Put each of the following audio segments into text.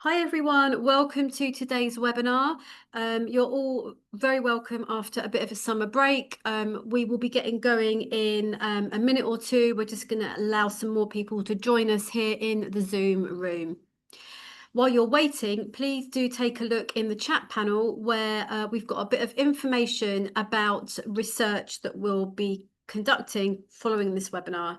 Hi everyone, welcome to today's webinar. You're all very welcome after a bit of a summer break. We will be getting going in a minute or two. We're just going to allow some more people to join us here in the Zoom room. While you're waiting, please do take a look in the chat panel where we've got a bit of information about research that we'll be conducting following this webinar.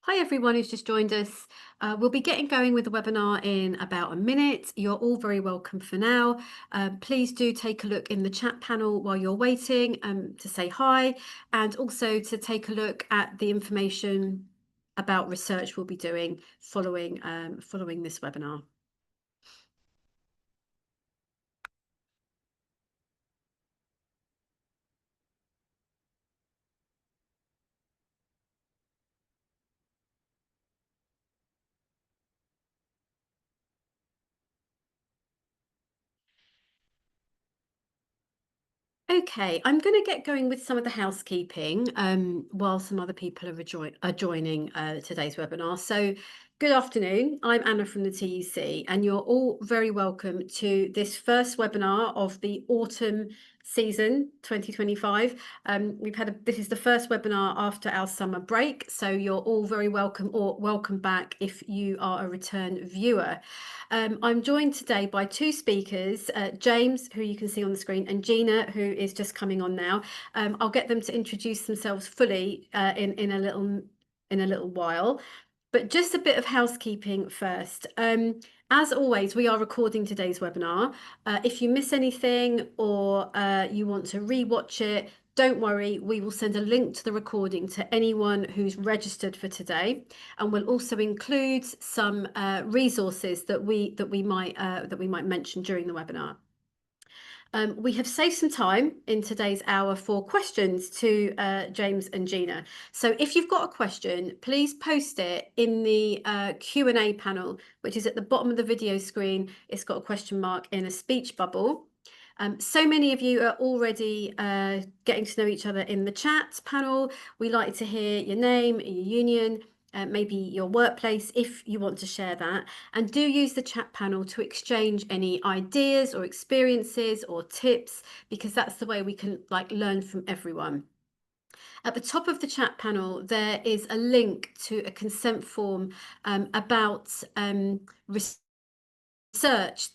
Hi everyone who's just joined us. We'll be getting going with the webinar in about a minute. You're all very welcome for now. Please do take a look in the chat panel while you're waiting to say hi, and also to take a look at the information about research we'll be doing following this webinar. Okay, I'm going to get going with some of the housekeeping while some other people are joining today's webinar. So, good afternoon. I'm Anna from the TUC, and you're all very welcome to this first webinar of the autumn season 2025. This is the first webinar after our summer break, so you're all very welcome, or welcome back if you are a return viewer. I'm joined today by two speakers, James, who you can see on the screen, and Gina, who is just coming on now. I'll get them to introduce themselves fully in a little while. But just a bit of housekeeping first. As always, we are recording today's webinar. If you miss anything or you want to re-watch it, don't worry, we will send a link to the recording to anyone who's registered for today, and we'll also include some resources that we might mention during the webinar. We have saved some time in today's hour for questions to James and Gina. So if you've got a question, please post it in the Q&A panel, which is at the bottom of the video screen. It's got a question mark in a speech bubble. So many of you are already getting to know each other in the chat panel. We like to hear your name, your union, maybe your workplace, if you want to share that. And do use the chat panel to exchange any ideas or experiences or tips, because that's the way we can learn from everyone. At the top of the chat panel, there is a link to a consent form about research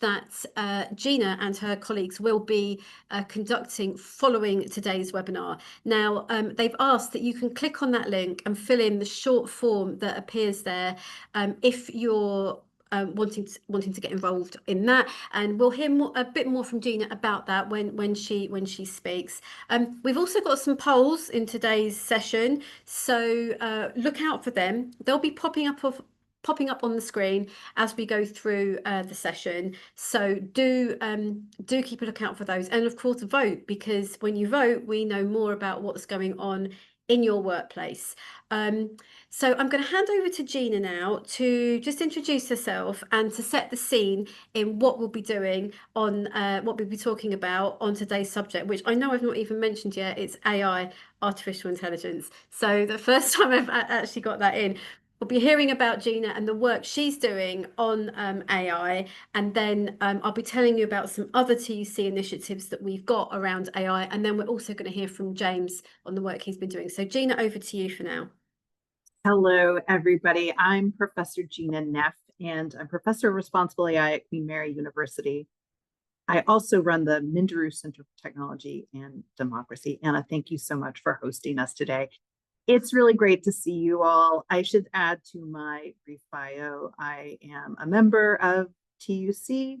that Gina and her colleagues will be conducting following today's webinar. Now, they've asked that you can click on that link and fill in the short form that appears there if you're wanting to get involved in that, and we'll hear a bit more from Gina about that when she speaks. We've also got some polls in today's session, so look out for them. They'll be popping up on the screen as we go through the session. So do keep a lookout for those, and of course vote, because when you vote, we know more about what's going on in your workplace. So I'm going to hand over to Gina now to just introduce herself and to set the scene in what we'll be doing on what we'll be talking about on today's subject, which I know I've not even mentioned yet. It's AI, artificial intelligence. So the first time I've actually got that in. We'll be hearing about Gina and the work she's doing on AI, and then I'll be telling you about some other TUC initiatives that we've got around AI, and then we're also going to hear from James on the work he's been doing. So Gina, over to you for now. Hello, everybody. I'm Professor Gina Neff, and I'm Professor of Responsible AI at Queen Mary University. I also run the Minderoo Center for Technology and Democracy. Anna, thank you so much for hosting us today. It's really great to see you all. I should add to my brief bio, I am a member of TUC,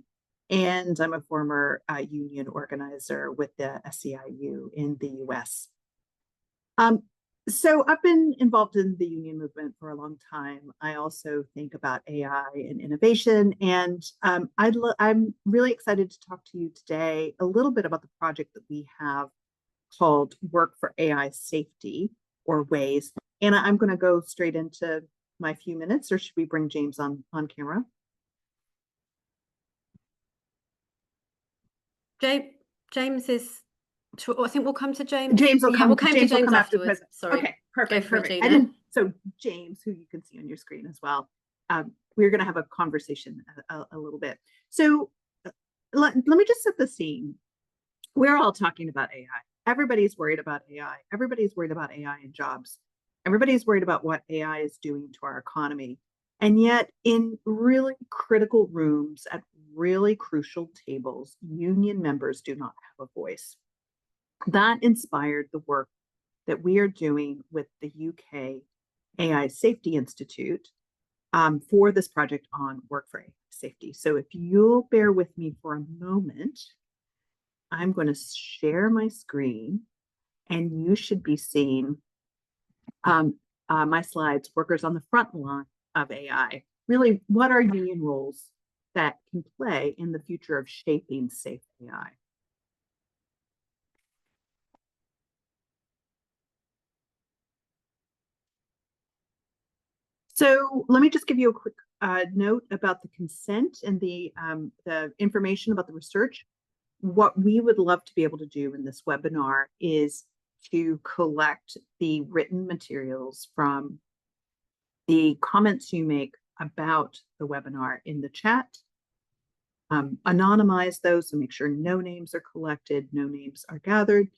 and I'm a former union organizer with the SEIU in the US. So I've been involved in the union movement for a long time. I also think about AI and innovation, and I'm really excited to talk to you today a little bit about the project that we have called Work for AI Safety, or WAIS. And I'm going to go straight into my few minutes, or should we bring James on camera? James is. I think we'll come to James. James will Yeah, come. we'll come to James will James come after afterwards. present. Sorry. Okay, Go perfect, for it, perfect. I Gina. didn't. So James, who you can see on your screen as well, we're going to have a conversation a little bit. So let me just set the scene. We're all talking about AI. Everybody's worried about AI. Everybody's worried about AI and jobs. Everybody's worried about what AI is doing to our economy. And yet, in really critical rooms at really crucial tables, union members do not have a voice. That inspired the work that we are doing with the UK AI Safety Institute for this project on work for AI safety. So if you'll bear with me for a moment, I'm going to share my screen, and you should be seeing my slides, workers on the front line of AI. Really, what are union roles that can play in the future of shaping safe AI? So let me just give you a quick note about the consent and the information about the research. What we would love to be able to do in this webinar is to collect the written materials from the comments you make about the webinar in the chat, anonymize those to make sure no names are collected, no names are gathered,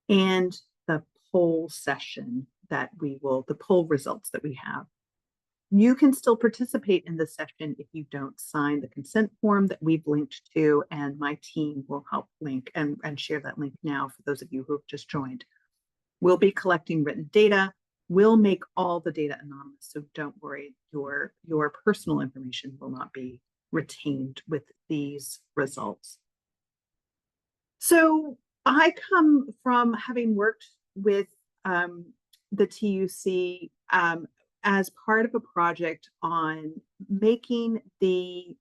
and the poll session that the poll results that we have. You can still participate in this session if you don't sign the consent form that we've linked to, and my team will help link and share that link now for those of you who have just joined. We'll be collecting written data. We'll make all the data anonymous, so don't worry, your personal information will not be retained with these results. So I come from having worked with the TUC as part of a project on making the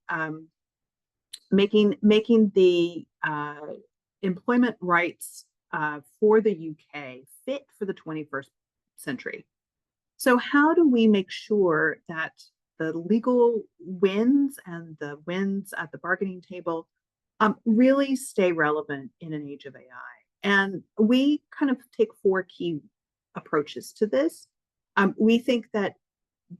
employment rights for the UK fit for the 21st century. So how do we make sure that the legal wins and the wins at the bargaining table really stay relevant in an age of AI? And we kind of take 4 key approaches to this. We think that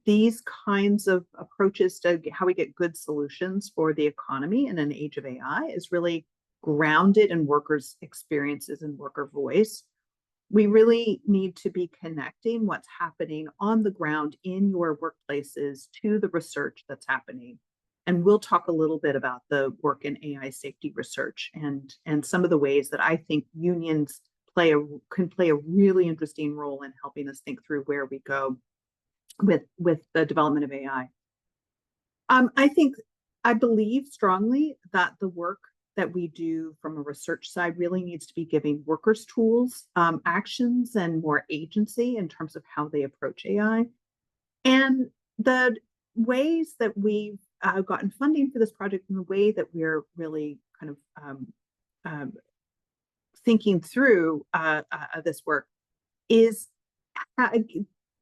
these kinds of approaches to how we get good solutions for the economy in an age of AI is really grounded in workers' experiences and worker voice. We really need to be connecting what's happening on the ground in your workplaces to the research that's happening. And we'll talk a little bit about the work in AI safety research and some of the ways that I think unions can play a really interesting role in helping us think through where we go with the development of AI. I believe strongly that the work that we do from a research side really needs to be giving workers tools, actions, and more agency in terms of how they approach AI. And the ways that we've gotten funding for this project and the way that we're really kind of thinking through this work is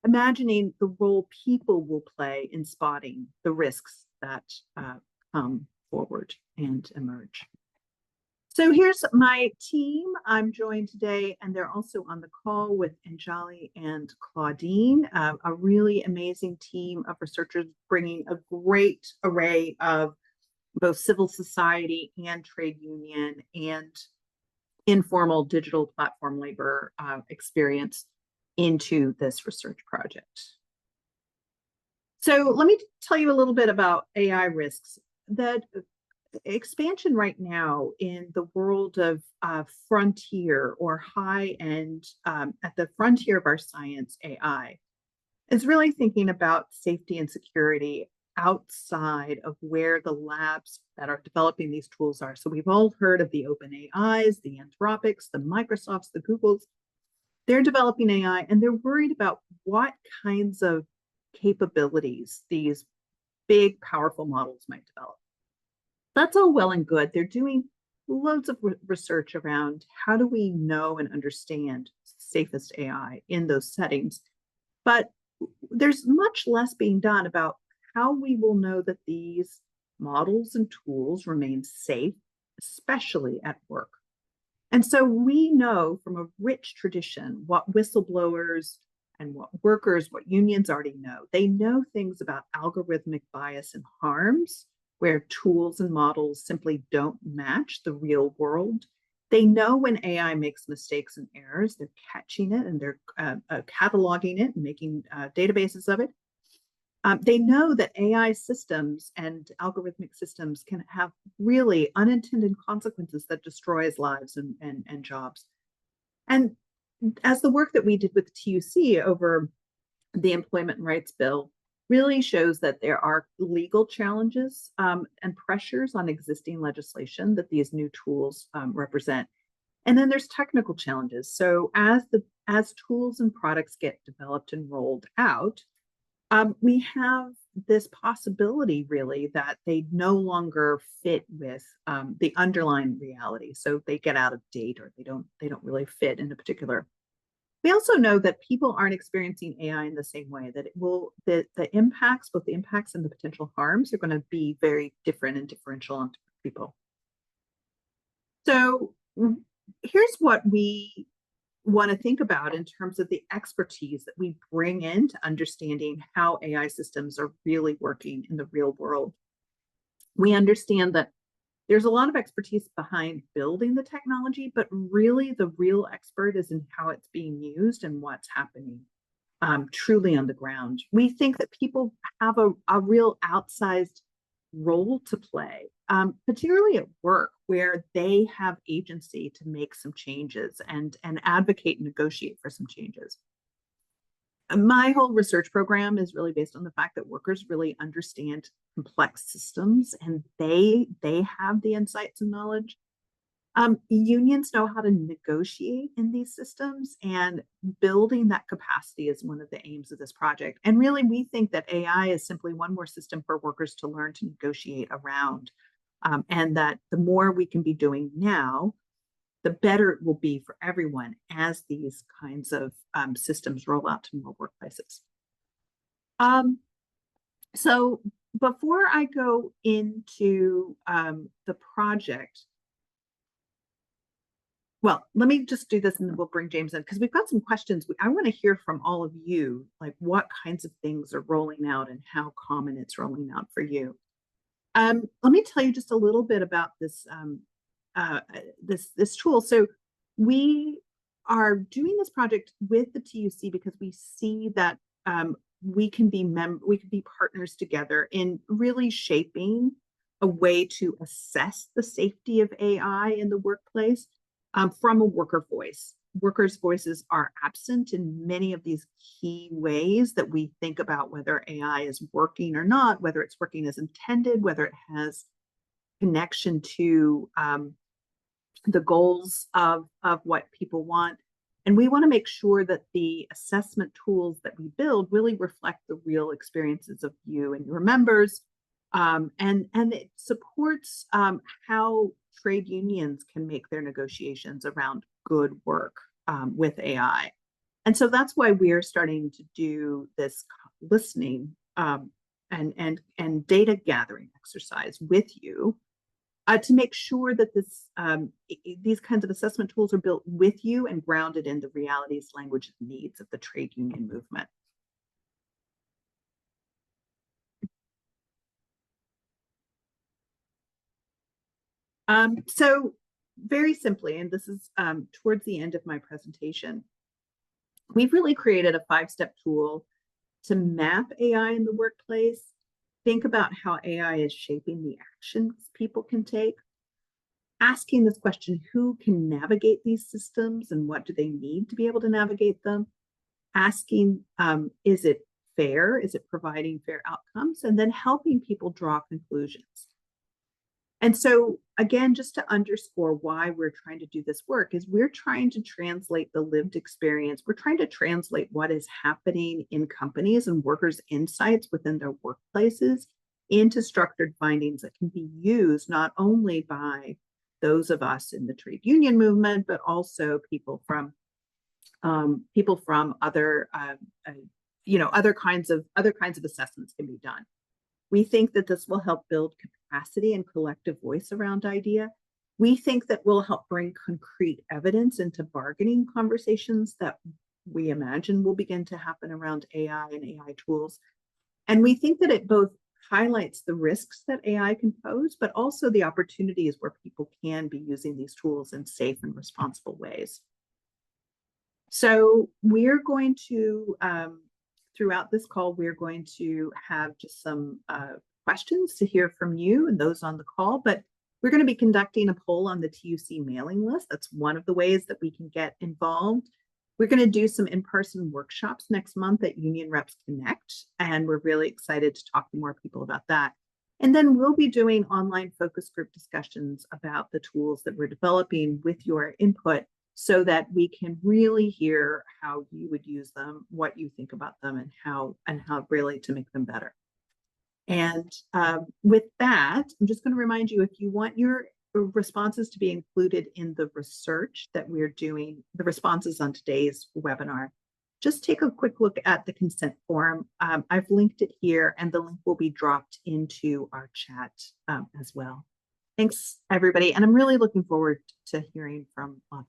imagining the role people will play in spotting the risks that come forward and emerge. So here's my team. I'm joined today, and they're also on the call with Anjali and Claudine, a really amazing team of researchers bringing a great array of both civil society and trade union and informal digital platform labor experience into this research project. So let me tell you a little bit about AI risks. The expansion right now in the world of frontier or high end, at the frontier of our science, AI, is really thinking about safety and security outside of where the labs that are developing these tools are. So we've all heard of the OpenAIs, the Anthropics, the Microsofts, the Googles. They're developing AI, and they're worried about what kinds of capabilities these big, powerful models might develop. That's all well and good. They're doing loads of research around how do we know and understand safest AI in those settings. But there's much less being done about how we will know that these models and tools remain safe, especially at work. And so we know from a rich tradition what whistleblowers and what workers, what unions already know. They know things about algorithmic bias and harms where tools and models simply don't match the real world. They know when AI makes mistakes and errors, they're catching it and they're cataloging it and making databases of it. They know that AI systems and algorithmic systems can have really unintended consequences that destroys lives and jobs. And as the work that we did with the TUC over the Employment and Rights Bill really shows that there are legal challenges and pressures on existing legislation that these new tools represent. And then there's technical challenges. So as tools and products get developed and rolled out, we have this possibility really that they no longer fit with the underlying reality. So they get out of date or they don't really fit in a particular. We also know that people aren't experiencing AI in the same way, that it will, the impacts, both the impacts and the potential harms are going to be very different and differential on people. So here's what we want to think about in terms of the expertise that we bring into understanding how AI systems are really working in the real world. We understand that there's a lot of expertise behind building the technology, but really the real expert is in how it's being used and what's happening truly on the ground. We think that people have a real outsized role to play, particularly at work, where they have agency to make some changes and advocate and negotiate for some changes. My whole research program is really based on the fact that workers really understand complex systems and they have the insights and knowledge. Unions know how to negotiate in these systems, and building that capacity is one of the aims of this project. And really, we think that AI is simply one more system for workers to learn to negotiate around, and that the more we can be doing now, the better it will be for everyone as these kinds of systems roll out to more workplaces. So before I go into the project, well, let me just do this and then we'll bring James in because we've got some questions. I want to hear from all of you, like what kinds of things are rolling out and how common it's rolling out for you. Let me tell you just a little bit about this this tool. So we are doing this project with the TUC because we see that we can be partners together in really shaping a way to assess the safety of AI in the workplace from a worker voice. Workers' voices are absent in many of these key ways that we think about whether AI is working or not, whether it's working as intended, whether it has connection to the goals of what people want. And we want to make sure that the assessment tools that we build really reflect the real experiences of you and your members. And it supports how trade unions can make their negotiations around good work with AI. And so that's why we're starting to do this listening and data gathering exercise with you to make sure that these kinds of assessment tools are built with you and grounded in the realities, language, and needs of the trade union movement. So very simply, and this is towards the end of my presentation, we've really created a 5-step tool to map AI in the workplace, think about how AI is shaping the actions people can take, asking this question, who can navigate these systems and what do they need to be able to navigate them? Asking, is it fair? Is it providing fair outcomes? And then helping people draw conclusions. And so, again, just to underscore why we're trying to do this work is we're trying to translate the lived experience. We're trying to translate what is happening in companies and workers' insights within their workplaces into structured findings that can be used not only by those of us in the trade union movement, but also people from other other kinds of assessments can be done. We think that this will help build capacity and collective voice around idea. We think that will help bring concrete evidence into bargaining conversations that we imagine will begin to happen around AI and AI tools. And we think that it both highlights the risks that AI can pose, but also the opportunities where people can be using these tools in safe and responsible ways. So we're going to, throughout this call, we're going to have just some questions to hear from you and those on the call, but we're going to be conducting a poll on the TUC mailing list. That's one of the ways that we can get involved. We're going to do some in-person workshops next month at Union Reps Connect, and we're really excited to talk to more people about that. And then we'll be doing online focus group discussions about the tools that we're developing with your input so that we can really hear how you would use them, what you think about them, and how really to make them better. And with that, I'm just going to remind you, if you want your responses to be included in the research that we're doing, the responses on today's webinar, just take a quick look at the consent form. I've linked it here, and the link will be dropped into our chat as well. Thanks, everybody. And I'm really looking forward to hearing from lots.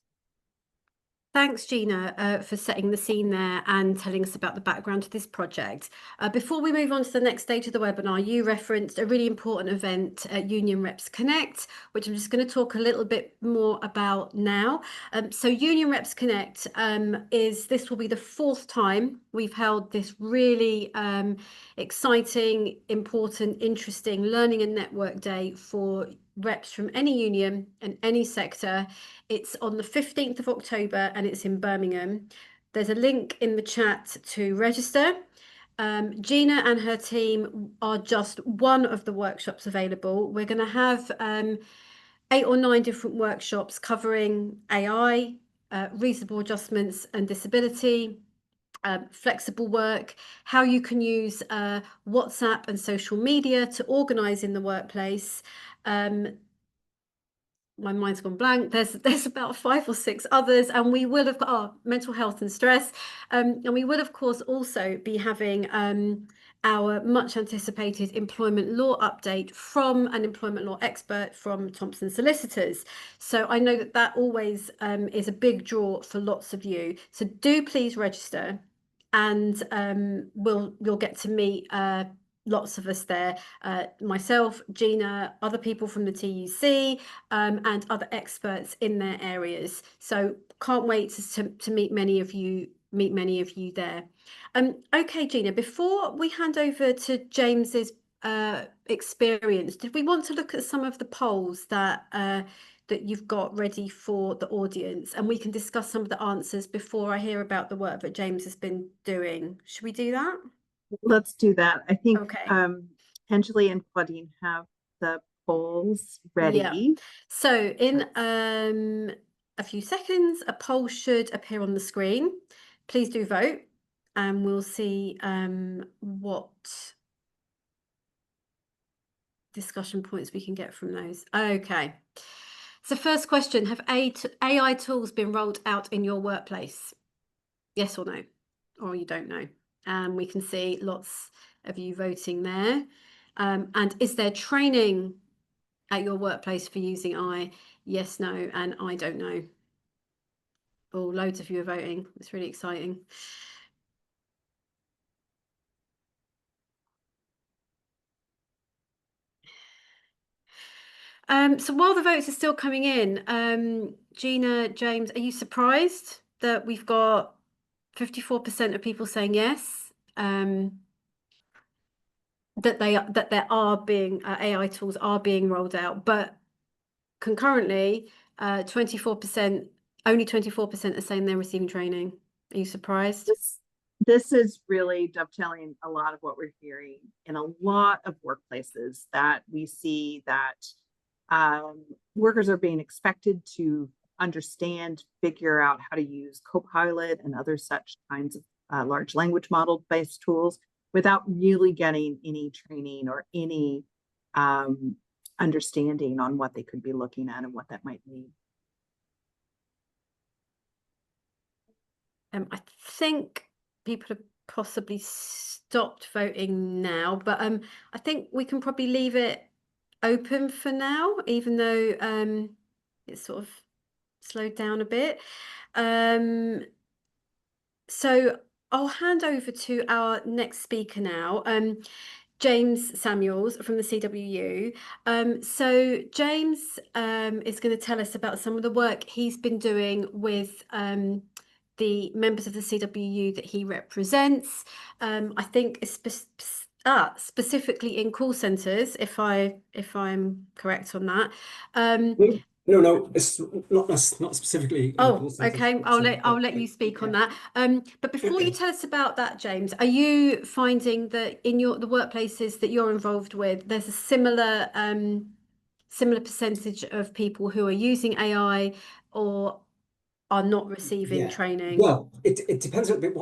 Thanks, Gina, for setting the scene there and telling us about the background to this project. Before we move on to the next stage of the webinar, you referenced a really important event at Union Reps Connect, which I'm just going to talk a little bit more about now. So Union Reps Connect this will be the 4th time we've held this really exciting, important, interesting learning and network day for reps from any union and any sector. It's on the 15th of October and it's in Birmingham. There's a link in the chat to register. Gina and her team are just one of the workshops available. We're going to have 8 or 9 different workshops covering AI, reasonable adjustments and disability, flexible work, how you can use WhatsApp and social media to organise in the workplace. My mind's gone blank. There's about 5 or 6 others, and we will have got mental health and stress, and we will of course also be having our much anticipated employment law update from an employment law expert from Thompson Solicitors. So I know that always is a big draw for lots of you. So do please register, and you'll get to meet lots of us there, myself, Gina, other people from the TUC, and other experts in their areas. So can't wait to meet many of you there. Okay, Gina, before we hand over to James's experience, did we want to look at some of the polls that you've got ready for the audience, and we can discuss some of the answers before I hear about the work that James has been doing? Should we do that? Let's do that. I think Okay. Angeli and Claudine have the polls ready. Yeah. So in a few seconds, a poll should appear on the screen. Please do vote, and we'll see what discussion points we can get from those. Okay. So first question, have AI tools been rolled out in your workplace? Yes or no? Or you don't know? And we can see lots of you voting there. And is there training at your workplace for using AI? Yes, no, and I don't know. Oh, loads of you are voting. It's really exciting. So while the votes are still coming in, Gina, James, are you surprised that we've got 54% of people saying yes? That there are being AI tools are being rolled out, but concurrently, 24%, only 24% are saying they're receiving training. Are you surprised? This is really dovetailing a lot of what we're hearing in a lot of workplaces, that we see that workers are being expected to understand, figure out how to use Copilot and other such kinds of large language model based tools without really getting any training or any understanding on what they could be looking at and what that might mean. I think people are possibly stopped voting now, but I think we can probably leave it open for now, even though it's sort of slowed down a bit. Um, so I'll hand over to our next speaker now. James Samuels from the CWU. So James is going to tell us about some of the work he's been doing with the members of the CWU that he represents. I think specifically in call centres, if I'm correct on that. Um, No, it's not specifically in call Oh, centers, okay. I'll let you speak on yeah. that. But before you tell us about that, James, are you finding that in the workplaces that you're involved with, there's a similar percentage of people who are using AI or are not receiving Yeah. training? Well, it depends a bit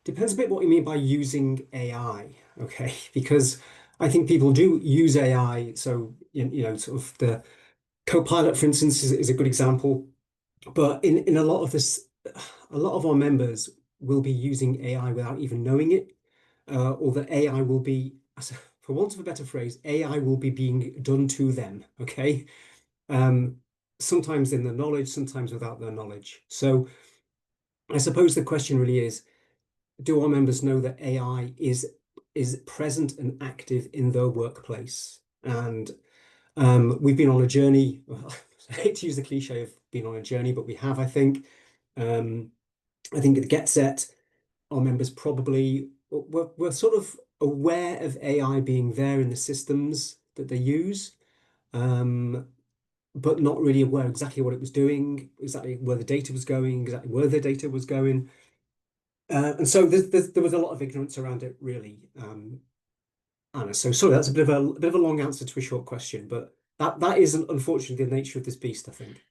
depends a bit what you mean by using AI, okay? Because I think people do use AI. So you know, sort of the Copilot, for instance, is a good example. But in a lot of this, a lot of our members will be using AI without even knowing it, or that AI will be, for want of a better phrase, AI will be being done to them. Okay, um, sometimes in their knowledge, sometimes without their knowledge. So I suppose the question really is, do our members know that AI is present and active in their workplace? And we've been on a journey. Well, I hate to use the cliche of being on a journey, but we have, I think. Um, I think at Get Set, our members probably were sort of aware of AI being there in the systems that they use, um, but not really aware exactly what it was doing, exactly where the data was going, exactly where the data was going. And so there was a lot of ignorance around it, really, Anna. So sorry, that's a bit of a long answer to a short question, but that is unfortunately the nature of this beast, I think.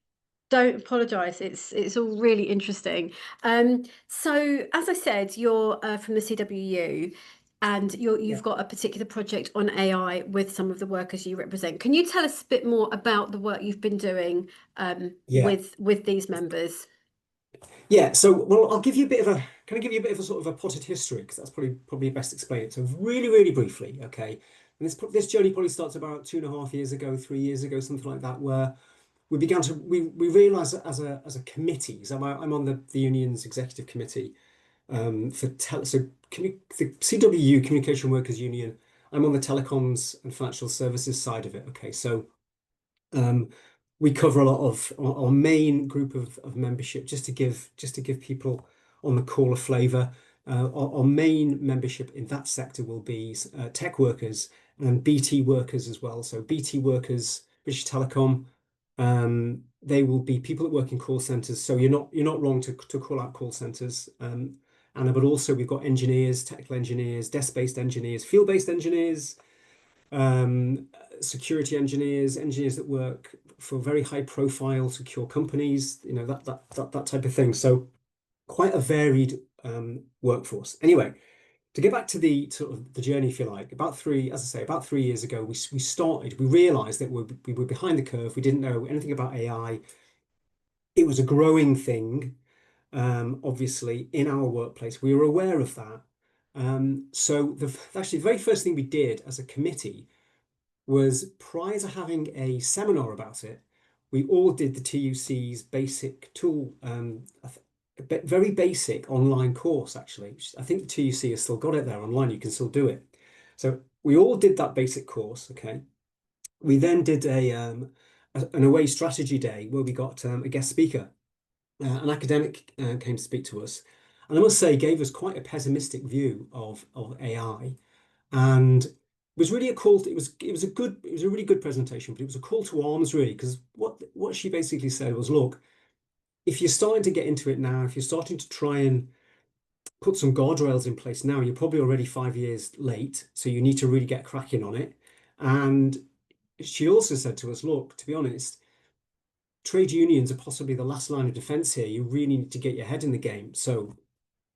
Don't apologise. It's all really interesting. So as I said, you're from the CWU, and Yeah. you've got a particular project on AI with some of the workers you represent. Can you tell us a bit more about the work you've been doing Yeah. with these members? Yeah, so well, I'll give you a bit of a can I give you a bit of a sort of a potted history because that's probably best explained. So really briefly, okay. And this journey probably starts about 2.5 years ago, 3 years ago, something like that, where we realised as a committee. So I'm on the union's executive committee for the CWU Communication Workers Union. I'm on the telecoms and financial services side of it. Okay, so um, we cover a lot of our main group of membership, just to give people on the call a flavour. Our main membership in that sector will be tech workers and BT workers as well. So BT workers, British Telecom, they will be people that work in call centres. So you're not wrong to call out call centres. Anna, but also we've got engineers, technical engineers, desk-based engineers, field-based engineers, um, security engineers, engineers that work for very high profile secure companies, that type of thing. So quite a varied workforce. Anyway, to get back to the sort of the journey, if you like, as I say, about 3 years ago, we realized that we were behind the curve. We didn't know anything about AI. It was a growing thing, obviously, in our workplace. We were aware of that. So actually, the very first thing we did as a committee was prior to having a seminar about it, we all did the TUC's basic tool, a very basic online course, actually. I think the TUC has still got it there online. You can still do it. So we all did that basic course. Okay. We then did an away strategy day where we got a guest speaker, an academic came to speak to us, and I must say gave us quite a pessimistic view of AI, and it was really a call to, it was a really good presentation, but it was a call to arms really, because what she basically said was, look, if you're starting to get into it now, if you're starting to try and put some guardrails in place now, you're probably already 5 years late, so you need to really get cracking on it. And she also said to us, look, to be honest, trade unions are possibly the last line of defense here. You really need to get your head in the game. So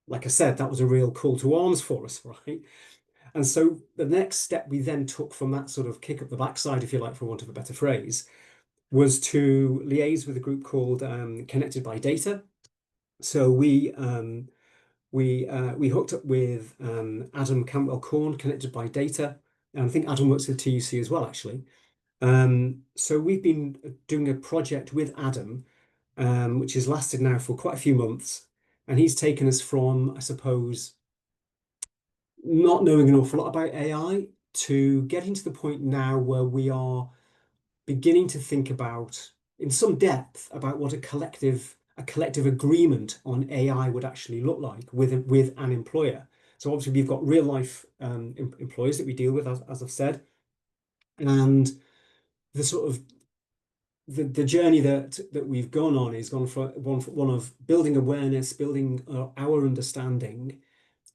like I said, that was a real call to arms for us, right? And so the next step we then took from that sort of kick up the backside, if you like, for want of a better phrase, was to liaise with a group called Connected by Data. So we hooked up with Adam Campbell-Corn, Connected by Data, and I think Adam works with TUC as well, actually. So we've been doing a project with Adam, which has lasted now for quite a few months, and he's taken us from, I suppose, not knowing an awful lot about AI to getting to the point now where we are beginning to think about, in some depth, about what a collective agreement on AI would actually look like with an employer. So obviously we've got real life employees that we deal with, as I've said, and the sort of the journey that we've gone on is gone from one of building awareness, building our understanding,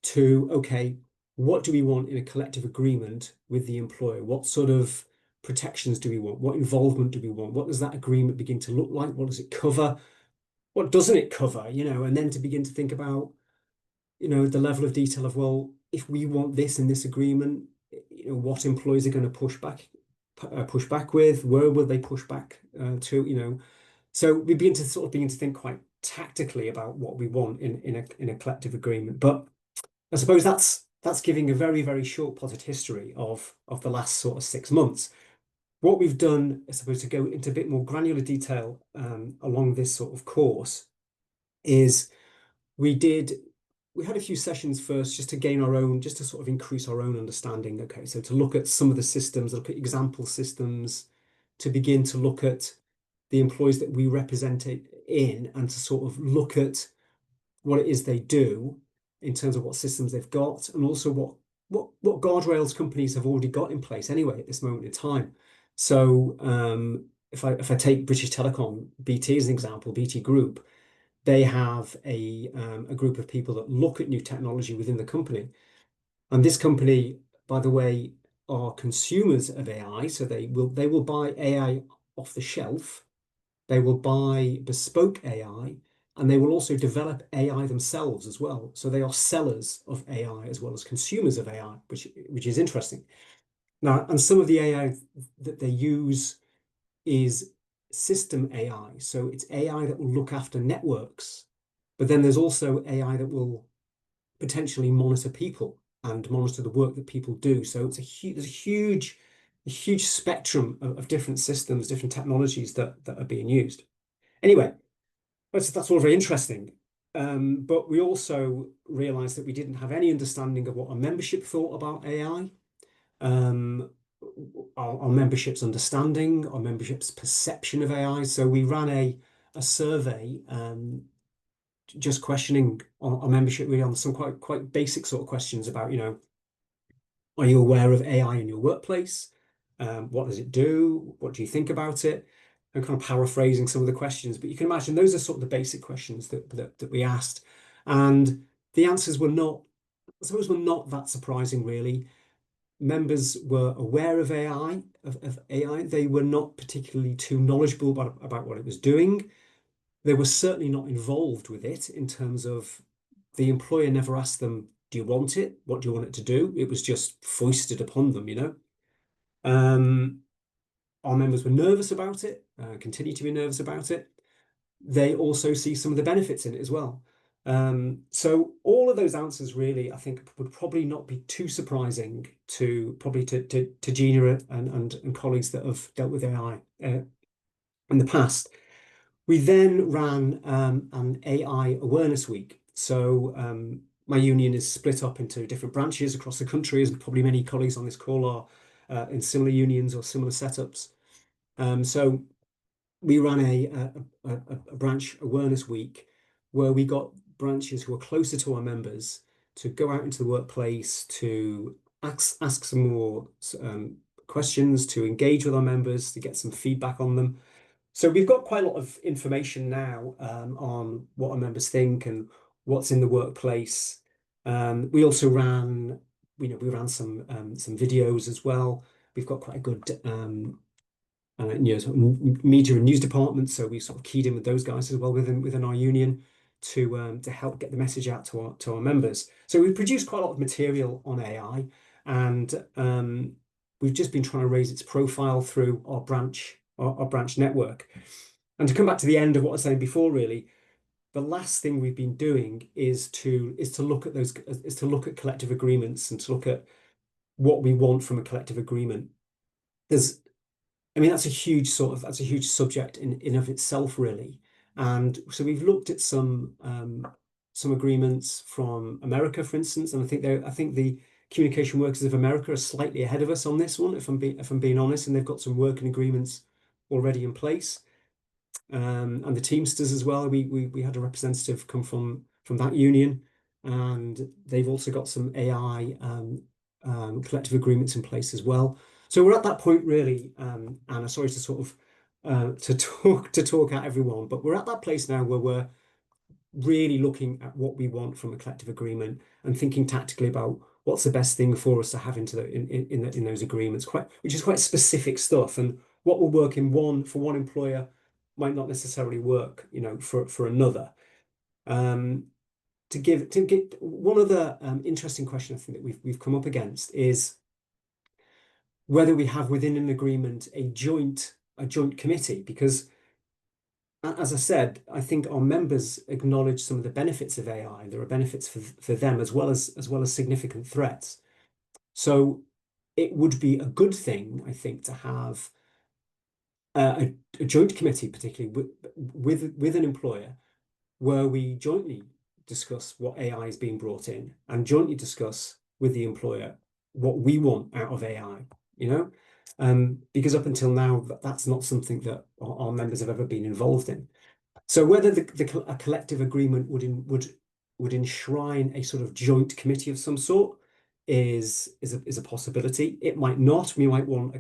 to, okay, what do we want in a collective agreement with the employer? What sort of protections do we want? What involvement do we want? What does that agreement begin to look like? What does it cover? What doesn't it cover? And then to begin to think about, the level of detail of, well, if we want this in this agreement, what employees are going to push back with, where will they push back to? So we begin to think quite tactically about what we want in a collective agreement. But I suppose that's giving a very, very short potted history of the last sort of 6 months. What we've done, I suppose, to go into a bit more granular detail along this sort of course, is we had a few sessions first just to sort of increase our own understanding. Okay, so to look at some of the systems, look at example systems, to begin to look at the employees that we represent it in, and to sort of look at what it is they do in terms of what systems they've got, and also what guardrails companies have already got in place anyway at this moment in time. So if I take British Telecom, BT as an example, BT Group, they have a group of people that look at new technology within the company. And this company, by the way, are consumers of AI, so they will buy AI off the shelf. They will buy bespoke AI, and they will also develop AI themselves as well. So they are sellers of AI as well as consumers of AI, which is interesting. Now, and some of the AI that they use is system AI. So it's AI that will look after networks, but then there's also AI that will potentially monitor people and monitor the work that people do. So it's there's a huge spectrum of different systems, different technologies that are being used. Anyway, that's all very interesting. But we also realized that we didn't have any understanding of what our membership thought about AI, our membership's understanding, our membership's perception of AI. So we ran a survey, just questioning our membership really on some quite basic sort of questions about, are you aware of AI in your workplace? What does it do? What do you think about it? I'm kind of paraphrasing some of the questions, but you can imagine those are sort of the basic questions that we asked. And the answers were not that surprising, really. Members were aware of AI, They were not particularly too knowledgeable about what it was doing. They were certainly not involved with it in terms of the employer never asked them, do you want it? What do you want it to do? It was just foisted upon them, Our members were nervous about it, continue to be nervous about it. They also see some of the benefits in it as well. So all of those answers really, I think, would probably not be too surprising to Gina and colleagues that have dealt with AI in the past. We then ran an AI awareness week. So my union is split up into different branches across the country, as probably many colleagues on this call are in similar unions or similar setups. So we ran a branch awareness week where we got branches who are closer to our members to go out into the workplace, to ask some more questions, to engage with our members, to get some feedback on them. So we've got quite a lot of information now on what our members think and what's in the workplace. We also ran, we ran some videos as well. We've got quite a good sort of media and news department, so we sort of keyed in with those guys as well within our union to help get the message out to our members. So we've produced quite a lot of material on AI, and we've just been trying to raise its profile through our branch network. And to come back to the end of what I was saying before, really, the last thing we've been doing is to look at collective agreements and to look at what we want from a collective agreement. I mean, that's a huge subject in of itself, really. And so we've looked at some agreements from America, for instance, and I think the Communication Workers of America are slightly ahead of us on this one, if I'm being honest, and they've got some working agreements already in place. And the Teamsters as well. We had a representative come from that union, and they've also got some AI collective agreements in place as well. So we're at that point, really, Anna. Sorry to sort of to talk at everyone, but we're at that place now where we're really looking at what we want from a collective agreement and thinking tactically about what's the best thing for us to have in those agreements, which is quite specific stuff, and what will work for one employer might not necessarily work, for another. To get one other interesting question I think that we've come up against is whether we have within an agreement a joint committee, because as I said, I think our members acknowledge some of the benefits of AI. There are benefits for them as well as significant threats. So it would be a good thing, I think, to have a joint committee, particularly with an employer, where we jointly discuss what AI is being brought in and jointly discuss with the employer what we want out of AI, because up until now, that's not something that our members have ever been involved in. So whether a collective agreement would enshrine a sort of joint committee of some sort is a possibility. It might not. We might want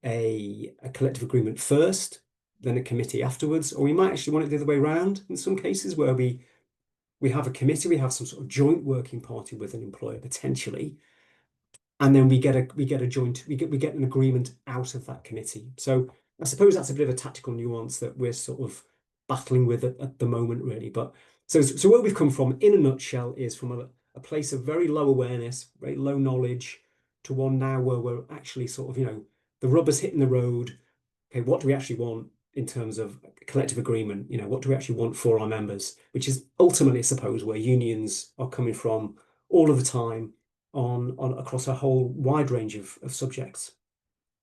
a collective agreement first, then a committee afterwards, or we might actually want it the other way around in some cases where we have a committee, we have some sort of joint working party with an employer potentially, and then we get an agreement out of that committee. So I suppose that's a bit of a tactical nuance that we're sort of battling with at the moment, really. But so where we've come from, in a nutshell, is from a place of very low awareness, very low knowledge, to one now where we're actually sort of, the rubber's hitting the road. Okay, what do we actually want in terms of collective agreement? What do we actually want for our members? Which is ultimately, I suppose, where unions are coming from all of the time on across a whole wide range of subjects.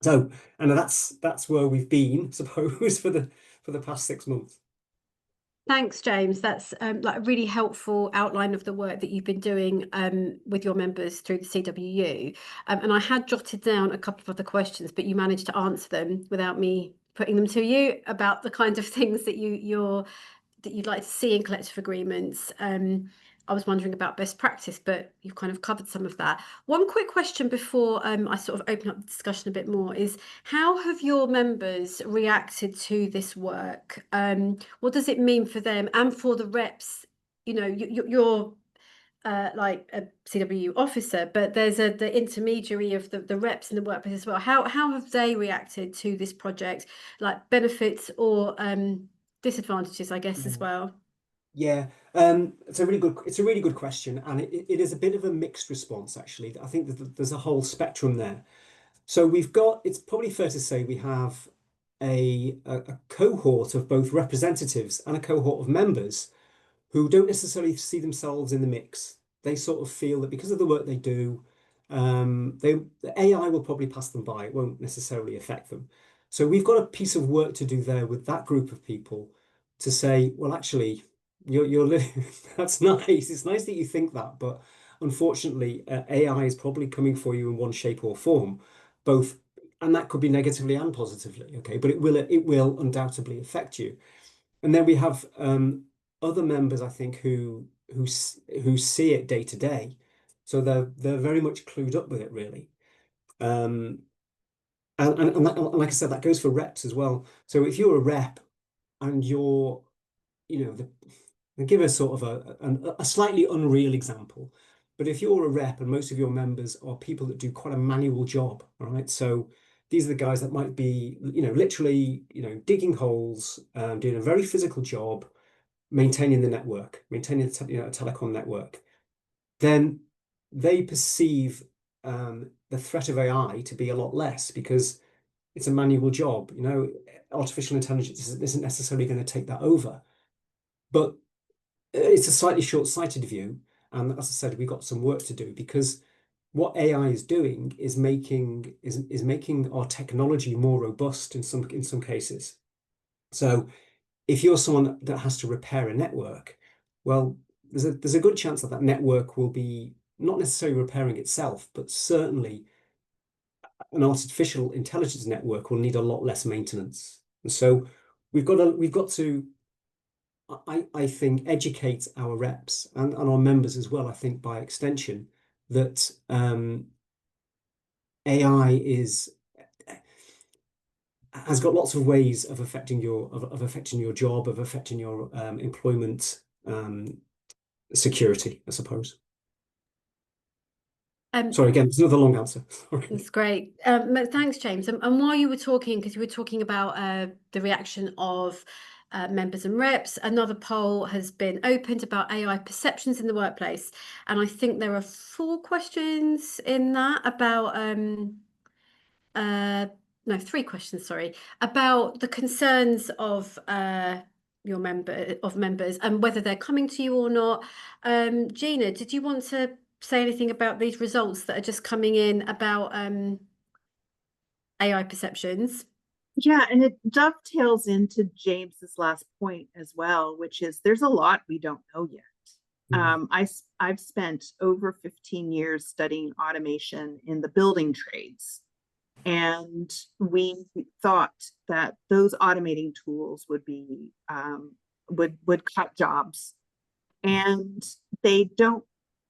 So, and that's where we've been, I suppose, for the past 6 months. Thanks, James. That's like a really helpful outline of the work that you've been doing with your members through the CWU. And I had jotted down a couple of other questions, but you managed to answer them without me putting them to you about the kind of things that you'd like to see in collective agreements. I was wondering about best practice, but you've kind of covered some of that. One quick question before I sort of open up the discussion a bit more is, how have your members reacted to this work? What does it mean for them and for the reps? You're like a CWU officer, but there's the intermediary of the reps in the workplace as well. How have they reacted to this project, like benefits or disadvantages, I guess, as well? Yeah, it's a really good question, and it is a bit of a mixed response, actually. I think that there's a whole spectrum there. So it's probably fair to say we have a cohort of both representatives and a cohort of members who don't necessarily see themselves in the mix. They sort of feel that because of the work they do, the AI will probably pass them by. It won't necessarily affect them. So we've got a piece of work to do there with that group of people to say, well, actually, you're living. That's nice. It's nice that you think that, but unfortunately, AI is probably coming for you in one shape or form, both, and that could be negatively and positively. Okay, but it will undoubtedly affect you. And then we have other members, I think, who see it day to day, so they're very much clued up with it, really. And like I said, that goes for reps as well. So if you're a rep and you're, I'll give a sort of a slightly unreal example, but if you're a rep and most of your members are people that do quite a manual job, all right? So these are the guys that might be, literally, digging holes, doing a very physical job, maintaining the network, maintaining a telecom network, then they perceive the threat of AI to be a lot less because it's a manual job. Artificial intelligence isn't necessarily going to take that over. But it's a slightly short-sighted view. And as I said, we've got some work to do, because what AI is doing is making our technology more robust in some cases. So if you're someone that has to repair a network, well, there's a good chance that that network will be not necessarily repairing itself, but certainly an artificial intelligence network will need a lot less maintenance. And so we've got to I think educate our reps and our members as well, I think by extension, that AI has got lots of ways of affecting your job, of affecting your employment security, I suppose. Sorry, again, it's another long answer. Sorry. That's great. Thanks, James. And while you were talking, because you were talking about the reaction of members and reps, another poll has been opened about AI perceptions in the workplace. And I think there are 4 questions in that about, no, 3 questions, sorry, about the concerns of members and whether they're coming to you or not. Gina, did you want to say anything about these results that are just coming in about AI perceptions? Yeah, and it dovetails into James's last point as well, which is there's a lot we don't know yet. I've spent over 15 years studying automation in the building trades, and we thought that those automating tools would be would cut jobs, and they don't.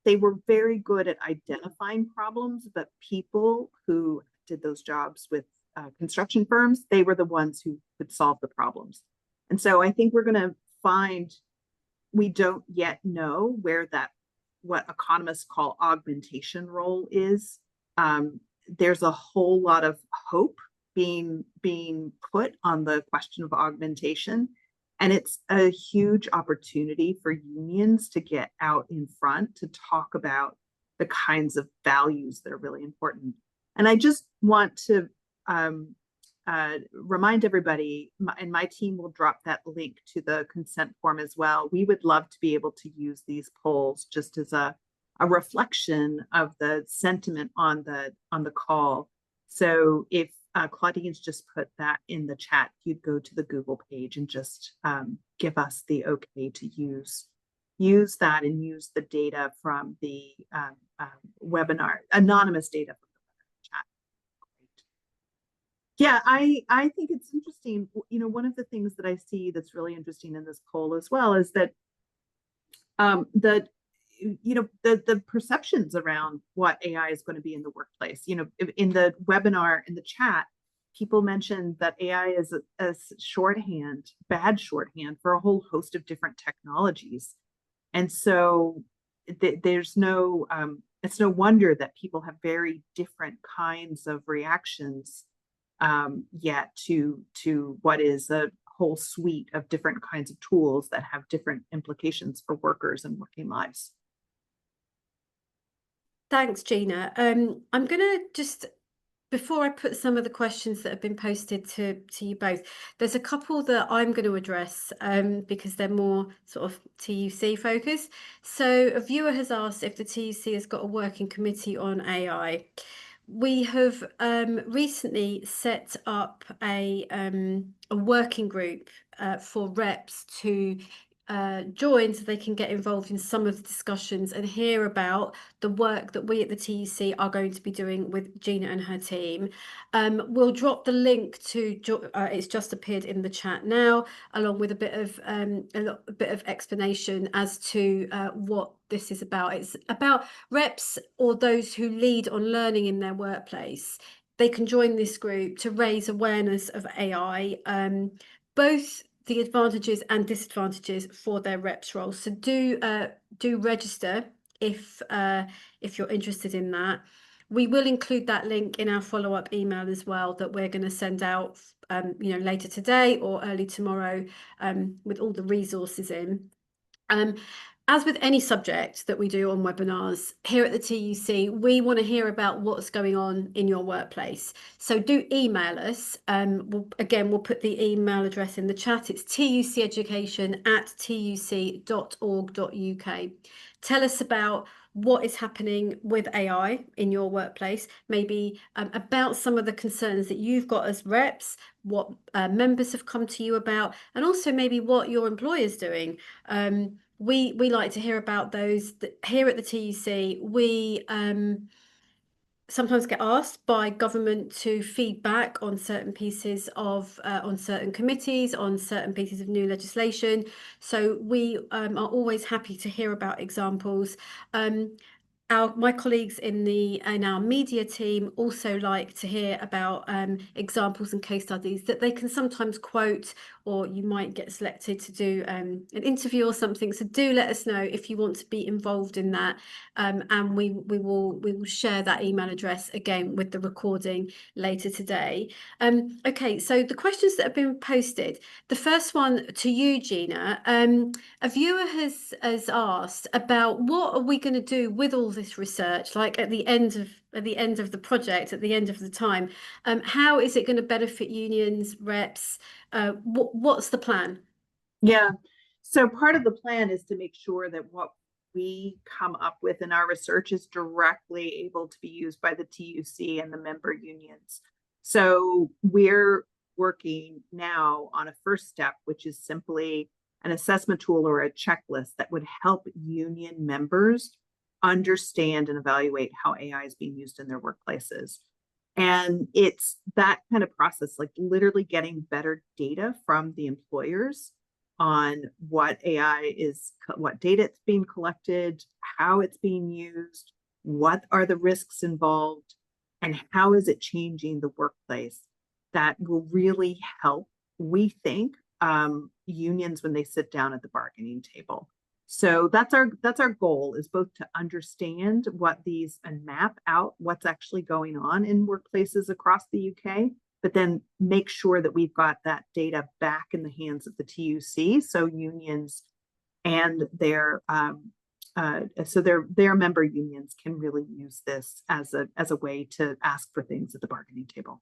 They were very good at identifying problems, but people who did those jobs with construction firms, they were the ones who could solve the problems. And so I think we're going to find we don't yet know where that what economists call augmentation role is. There's a whole lot of hope being put on the question of augmentation, and it's a huge opportunity for unions to get out in front to talk about the kinds of values that are really important. And I just want to remind everybody, and my team will drop that link to the consent form as well. We would love to be able to use these polls just as a reflection of the sentiment on the call. So if Claudine's just put that in the chat, you'd go to the Google page and just give us the okay to use that and use the data from the webinar, anonymous data from the chat. Yeah, I think it's interesting. You know, one of the things that I see that's really interesting in this poll as well is that the perceptions around what AI is going to be in the workplace. You know, in the webinar, in the chat, people mentioned that AI is a shorthand, bad shorthand for a whole host of different technologies. And so there's no, it's no wonder that people have very different kinds of reactions yet to what is a whole suite of different kinds of tools that have different implications for workers and working lives. Thanks, Gina. I'm going to just, before I put some of the questions that have been posted to you both, there's a couple that I'm going to address because they're more sort of TUC focused. So a viewer has asked if the TUC has got a working committee on AI. We have recently set up a working group for reps to join so they can get involved in some of the discussions and hear about the work that we at the TUC are going to be doing with Gina and her team. We'll drop the link to it's just appeared in the chat now, along with a bit of explanation as to what this is about. It's about reps or those who lead on learning in their workplace. They can join this group to raise awareness of AI, both the advantages and disadvantages for their reps role. So do register if you're interested in that. We will include that link in our follow-up email as well that we're going to send out later today or early tomorrow with all the resources in. as with any subject that we do on webinars, here at the TUC, we want to hear about what's going on in your workplace. So do email us. We'll put the email address in the chat. It's tuceducation@tuc.org.uk. Tell us about what is happening with AI in your workplace, maybe about some of the concerns that you've got as reps, what members have come to you about, and also maybe what your employer's doing. We like to hear about those. Here at the TUC, we sometimes get asked by government to feedback on certain pieces of, on certain committees, on certain pieces of new legislation. So we are always happy to hear about examples. My colleagues in our media team also like to hear about examples and case studies that they can sometimes quote, or you might get selected to do an interview or something. So do let us know if you want to be involved in that, and we will share that email address again with the recording later today. Okay, so the questions that have been posted. The first one to you, Gina. A viewer has asked about what are we going to do with all this research, like at the end of the project, at the end of the time. How is it going to benefit unions, reps? What's the plan? Yeah. So part of the plan is to make sure that what we come up with in our research is directly able to be used by the TUC and the member unions. So we're working now on a first step, which is simply an assessment tool or a checklist that would help union members understand and evaluate how AI is being used in their workplaces. And it's that kind of process, like literally getting better data from the employers on what AI is, what data it's being collected, how it's being used, what are the risks involved, and how is it changing the workplace. That will really help, we think, unions when they sit down at the bargaining table. So that's our goal, is both to understand what these and map out what's actually going on in workplaces across the UK, but then make sure that we've got that data back in the hands of the TUC, so unions and their member unions can really use this as a way to ask for things at the bargaining table.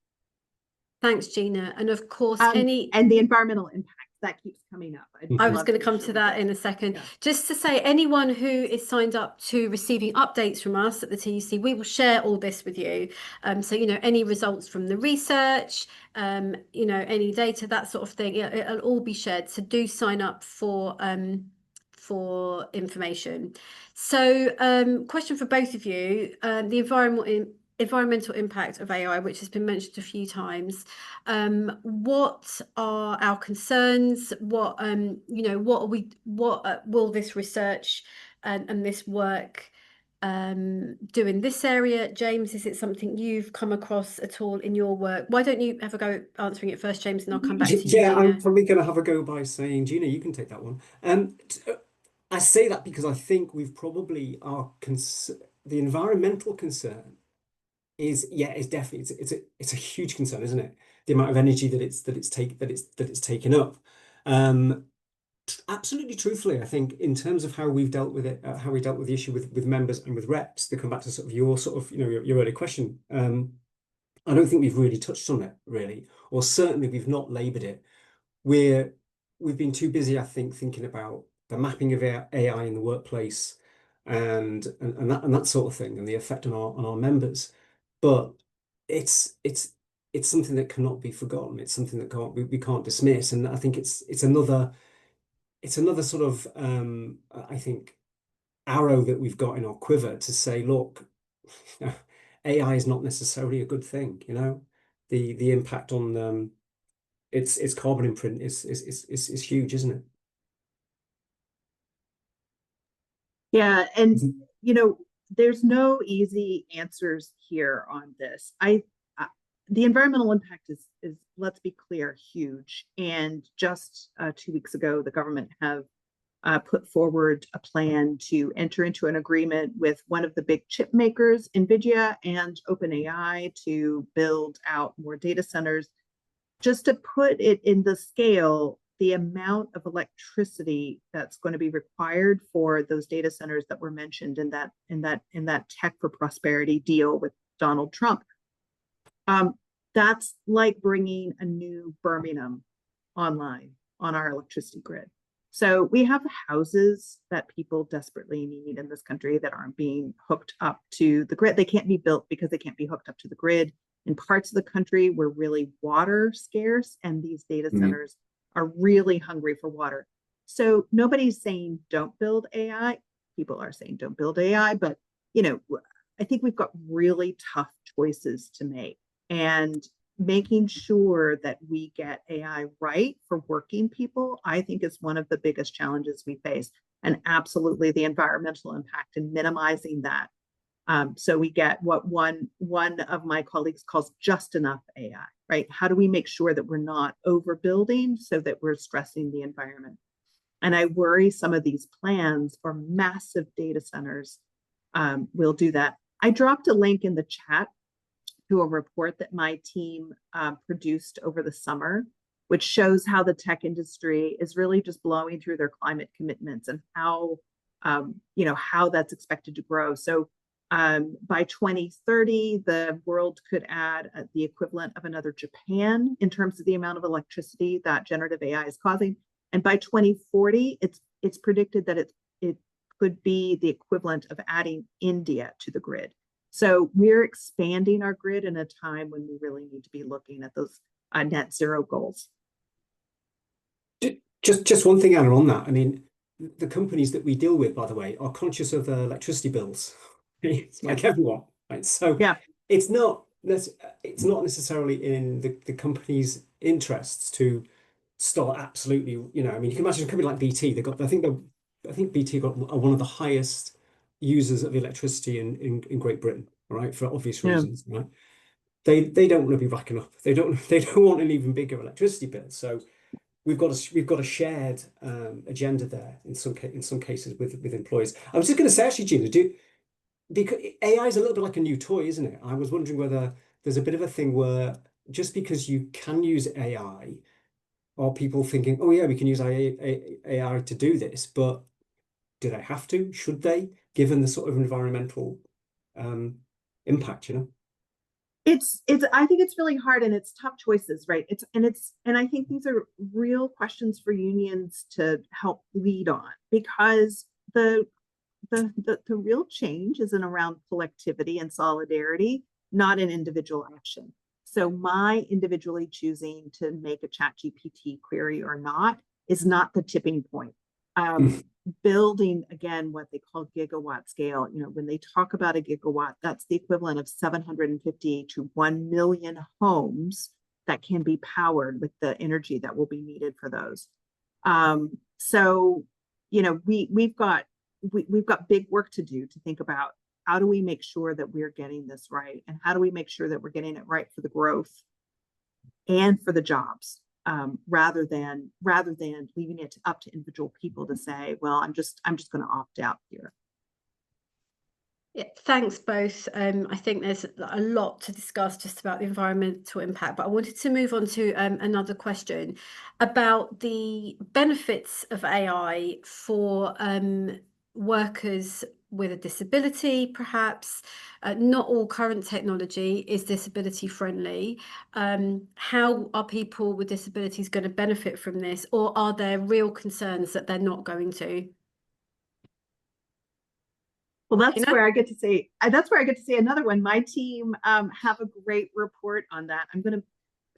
Thanks, Gina. And of course, and the environmental impact that keeps coming up. I was going to come to that in a second. Yeah. Just to say, anyone who is signed up to receiving updates from us at the TUC, we will share all this with you. So, any results from the research, any data, that sort of thing, it'll all be shared. So do sign up for information. So question for both of you, the environmental impact of AI, which has been mentioned a few times. What are our concerns? What will this research and this work do in this area? James, is it something you've come across at all in your work? Why don't you have a go answering it first, James, and I'll come back to you. Yeah, Gina. I'm probably going to have a go by saying, Gina, you can take that one. I say that because I think we've probably the environmental concern is definitely it's a huge concern, isn't it? The amount of energy that it's taken up. Absolutely, truthfully, I think in terms of how we've dealt with it, how we dealt with the issue with members and with reps, to come back to sort of your earlier question. I don't think we've really touched on it really, or certainly we've not laboured it. We've been too busy, I think, thinking about the mapping of AI in the workplace and that sort of thing, and the effect on our members. But it's something that cannot be forgotten. It's something that we can't dismiss. And I think it's another sort of I think arrow that we've got in our quiver to say, look, AI is not necessarily a good thing. The impact on its carbon imprint is huge, isn't it? Yeah, and there's no easy answers here on this. The environmental impact is, let's be clear, huge. And just 2 weeks ago, the government have put forward a plan to enter into an agreement with one of the big chip makers, NVIDIA and OpenAI, to build out more data centers. Just to put it in the scale, the amount of electricity that's going to be required for those data centers that were mentioned in that Tech for Prosperity deal with Donald Trump. That's like bringing a new Birmingham online on our electricity grid. So we have houses that people desperately need in this country that aren't being hooked up to the grid. They can't be built because they can't be hooked up to the grid. In parts of the country, we're really water scarce, and these data centers are really hungry for water. So nobody's saying don't build AI. People are saying don't build AI, but I think we've got really tough choices to make. And making sure that we get AI right for working people, I think is one of the biggest challenges we face. And absolutely the environmental impact and minimizing that. So we get what one of my colleagues calls just enough AI, right? How do we make sure that we're not overbuilding so that we're stressing the environment? And I worry some of these plans for massive data centers will do that. I dropped a link in the chat to a report that my team produced over the summer, which shows how the tech industry is really just blowing through their climate commitments and how that's expected to grow. So by 2030, the world could add the equivalent of another Japan in terms of the amount of electricity that generative AI is causing. And by 2040, it's predicted that it could be the equivalent of adding India to the grid. So we're expanding our grid in a time when we really need to be looking at those net zero goals. Just one thing, Anna, on that. I mean, the companies that we deal with, by the way, are conscious of their electricity bills. It's like everyone, right? So yeah, it's not necessarily in the company's interests to start absolutely. I mean, you can imagine a company like BT. I think BT got one of the highest users of electricity in Great Britain, right? For obvious reasons, right? They don't want to be racking up. They don't want an even bigger electricity bill. So we've got a shared agenda there in some cases with employees. I was just going to say, actually, Gina, because AI is a little bit like a new toy, isn't it? I was wondering whether there's a bit of a thing where just because you can use AI, are people thinking, oh yeah, we can use AI to do this, but do they have to? Should they, given the sort of environmental impact, I think it's really hard, and it's tough choices, right? And I think these are real questions for unions to help lead on, because the real change isn't around collectivity and solidarity, not an individual action. So my individually choosing to make a ChatGPT query or not is not the tipping point. Building, again, what they call gigawatt scale. When they talk about a gigawatt, that's the equivalent of 750 to 1 million homes that can be powered with the energy that will be needed for those. So, we've got big work to do to think about how do we make sure that we're getting this right, and how do we make sure that we're getting it right for the growth and for the jobs. Rather than leaving it up to individual people to say, well, I'm just going to opt out here. Yeah, thanks both. I think there's a lot to discuss just about the environmental impact, but I wanted to move on to another question about the benefits of AI for workers with a disability, perhaps. Not all current technology is disability friendly. How are people with disabilities going to benefit from this, or are there real concerns that they're not going to? Well, that's where I get to say another one. My team have a great report on that. I'm going to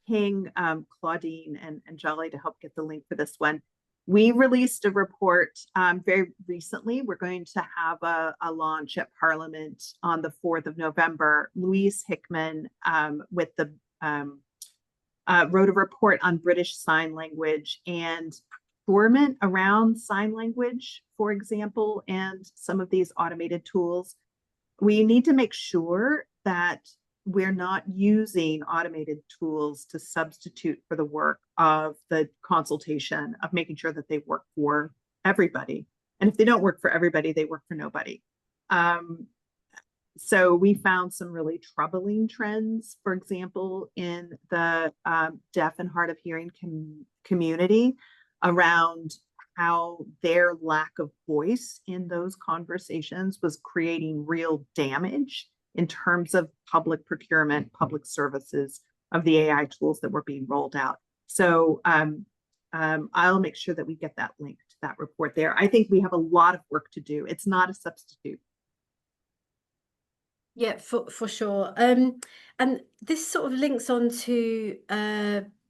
ping Claudine and Jolly to help get the link for this one. We released a report very recently. We're going to have a launch at Parliament on the 4th of November. Louise Hickman wrote a report on British Sign Language and procurement around sign language, for example, and some of these automated tools. We need to make sure that we're not using automated tools to substitute for the work of the consultation, of making sure that they work for everybody. And if they don't work for everybody, they work for nobody. So we found some really troubling trends, for example, in the deaf and hard of hearing community. around how their lack of voice in those conversations was creating real damage in terms of public procurement, public services of the AI tools that were being rolled out. So I'll make sure that we get that link to that report there. I think we have a lot of work to do. It's not a substitute. Yeah, for sure. And this sort of links on to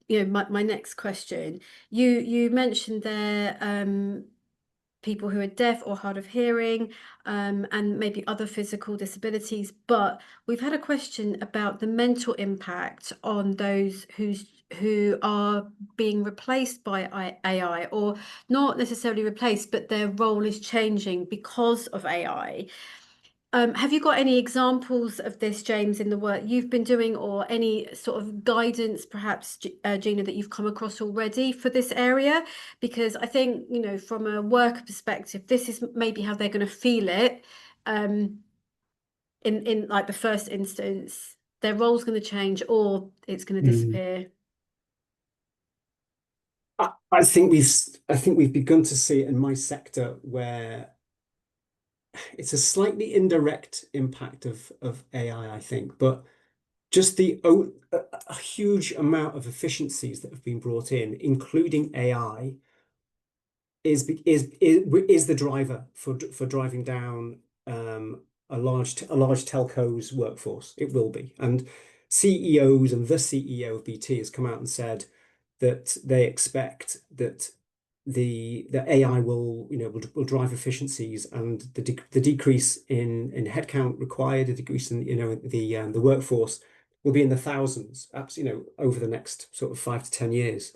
my next question. You mentioned there people who are deaf or hard of hearing, and maybe other physical disabilities. But we've had a question about the mental impact on those who are being replaced by AI, or not necessarily replaced, but their role is changing because of AI. Have you got any examples of this, James, in the work you've been doing, or any sort of guidance, perhaps, Gina, that you've come across already for this area? Because I think, from a worker perspective, this is maybe how they're going to feel it. In like the first instance, their role's going to change, or it's going to disappear. I think we've begun to see it in my sector where it's a slightly indirect impact of AI, I think, but just a huge amount of efficiencies that have been brought in, including AI, is the driver for driving down a large telco's workforce. It will be, and CEOs and the CEO of BT has come out and said that they expect that the AI will drive efficiencies, and the decrease in headcount required, a decrease in the workforce will be in the thousands, perhaps, over the next sort of 5 to 10 years.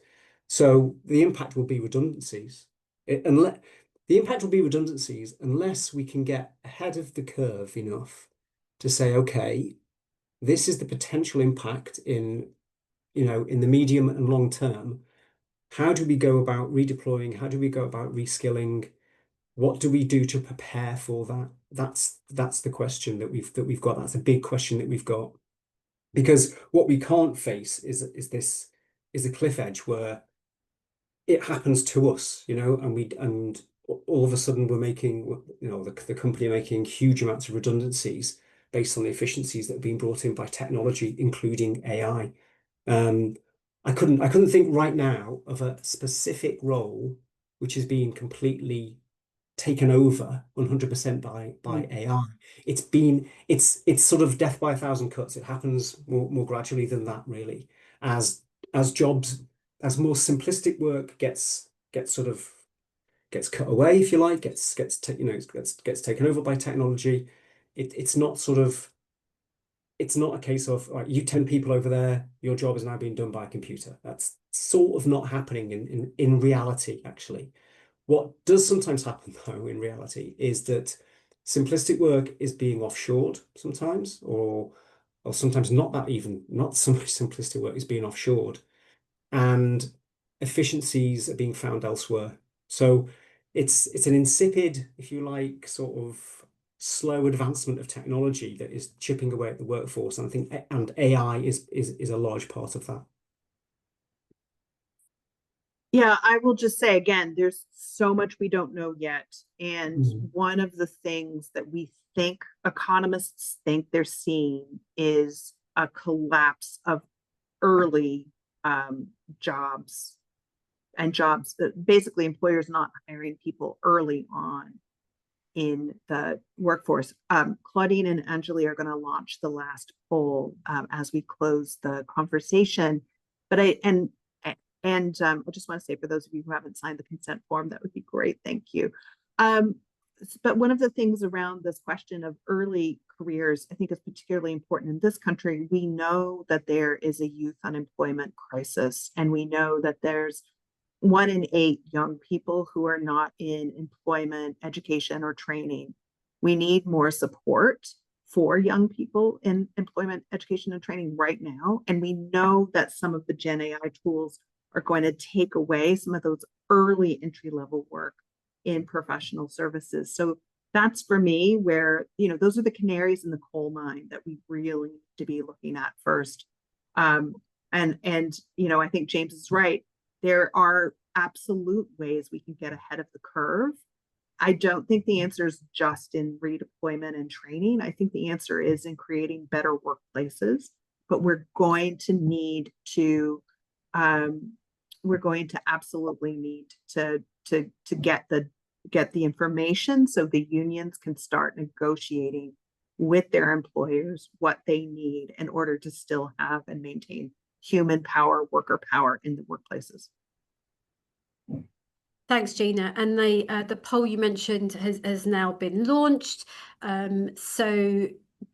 So the impact will be redundancies. Unless the impact will be redundancies unless we can get ahead of the curve enough to say, okay, this is the potential impact in the medium and long term. How do we go about redeploying? How do we go about reskilling? What do we do to prepare for that? That's the question that we've got. That's a big question that we've got. Because what we can't face is a cliff edge where it happens to us, and all of a sudden we're making, the company are making huge amounts of redundancies based on the efficiencies that have been brought in by technology, including AI. I couldn't think right now of a specific role which is being completely taken over 100% by AI. It's sort of death by a thousand cuts. It happens more gradually than that, really, as more simplistic work gets cut away, if you like, gets taken over by technology. It's not a case of, right, you 10 people over there, your job is now being done by a computer. That's sort of not happening in reality, actually. What does sometimes happen, though, in reality, is that simplistic work is being offshored sometimes, or sometimes not so much simplistic work is being offshored, and efficiencies are being found elsewhere. So it's an insipid, if you like, sort of slow advancement of technology that is chipping away at the workforce. And I think AI is a large part of that. Yeah, I will just say again, there's so much we don't know yet. And one of the things that economists think they're seeing is a collapse of early jobs, and jobs that basically employers not hiring people early on in the workforce. Claudine and Anjali are going to launch the last poll as we close the conversation. But I just want to say, for those of you who haven't signed the consent form, that would be great. Thank you. But one of the things around this question of early careers, I think, is particularly important in this country. We know that there is a youth unemployment crisis, and we know that there's 1 in 8 young people who are not in employment, education, or training. We need more support for young people in employment, education, and training right now. And we know that some of the Gen AI tools are going to take away some of those early entry-level work in professional services. So that's, for me, where, those are the canaries in the coal mine that we really need to be looking at first. I think James is right. There are absolute ways we can get ahead of the curve. I don't think the answer is just in redeployment and training. I think the answer is in creating better workplaces, but we're going to need to, we're going to absolutely need to get the information so the unions can start negotiating with their employers what they need in order to still have and maintain human power, worker power in the workplaces. Thanks, Gina. And the poll you mentioned has now been launched. So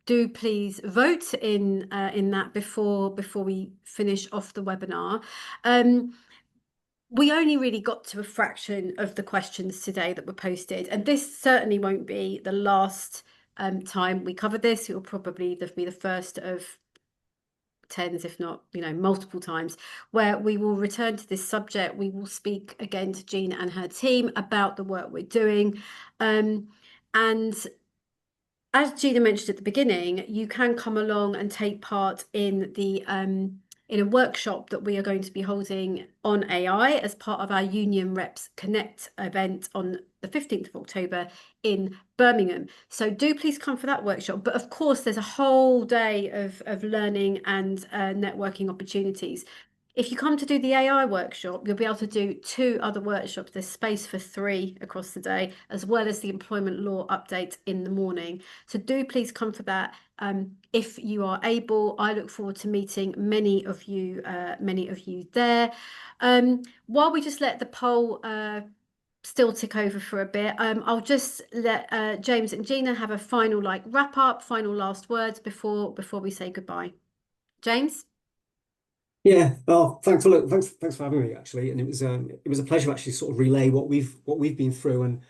do please vote in that before we finish off the webinar. We only really got to a fraction of the questions today that were posted, and this certainly won't be the last time we cover this. It will probably be the first of tens, if not, multiple times, where we will return to this subject. We will speak again to Gina and her team about the work we're doing. And as Gina mentioned at the beginning, you can come along and take part in the in a workshop that we are going to be holding on AI as part of our Union Reps Connect event on the 15th of October in Birmingham. So do please come for that workshop. But of course, there's a whole day of learning and networking opportunities. If you come to do the AI workshop, you'll be able to do 2 other workshops. There's space for 3 across the day, as well as the employment law update in the morning. So do please come for that. If you are able, I look forward to meeting many of you there. While we just let the poll still tick over for a bit, I'll just let James and Gina have a final wrap up, final last words before we say goodbye. James? Yeah, well, thanks for having me actually, and it was a pleasure to actually sort of relay what we've been through, and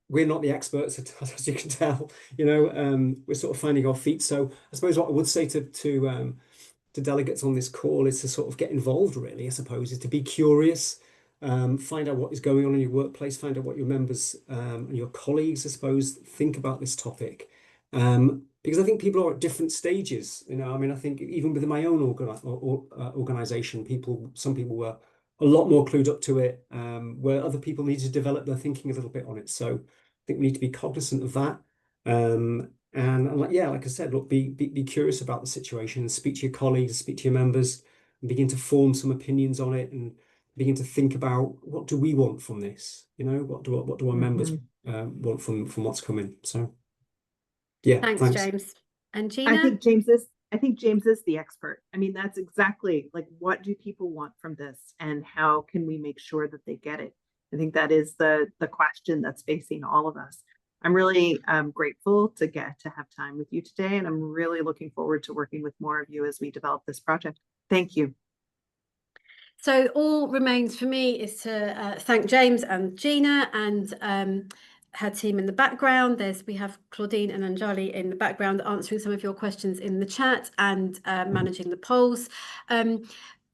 we're not the experts as you can tell, we're sort of finding our feet. So I suppose what I would say to delegates on this call is to sort of get involved, really, I suppose, is to be curious, find out what is going on in your workplace, find out what your members and your colleagues, I suppose, think about this topic. Because I think people are at different stages. I mean, I think even within my own organization, some people were a lot more clued up to it, where other people need to develop their thinking a little bit on it. So I think we need to be cognizant of that. And like I said, look, be curious about the situation and speak to your colleagues, speak to your members, and begin to form some opinions on it, and begin to think about what do we want from this? What do our members want from what's coming? So. Yeah, Thanks, thanks. James. And I Gina? think James is the expert. I mean, that's exactly what do people want from this, and how can we make sure that they get it? I think that is the question that's facing all of us. I'm really grateful to get to have time with you today, and I'm really looking forward to working with more of you as we develop this project. Thank you. So all remains for me is to thank James and Gina and her team in the background. We have Claudine and Anjali in the background answering some of your questions in the chat and managing the polls.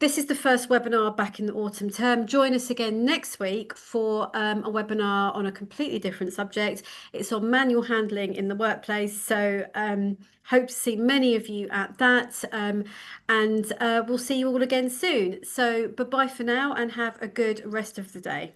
This is the first webinar back in the autumn term. Join us again next week for a webinar on a completely different subject. It's on manual handling in the workplace. So hope to see many of you at that. And we'll see you all again soon. So bye-bye for now and have a good rest of the day.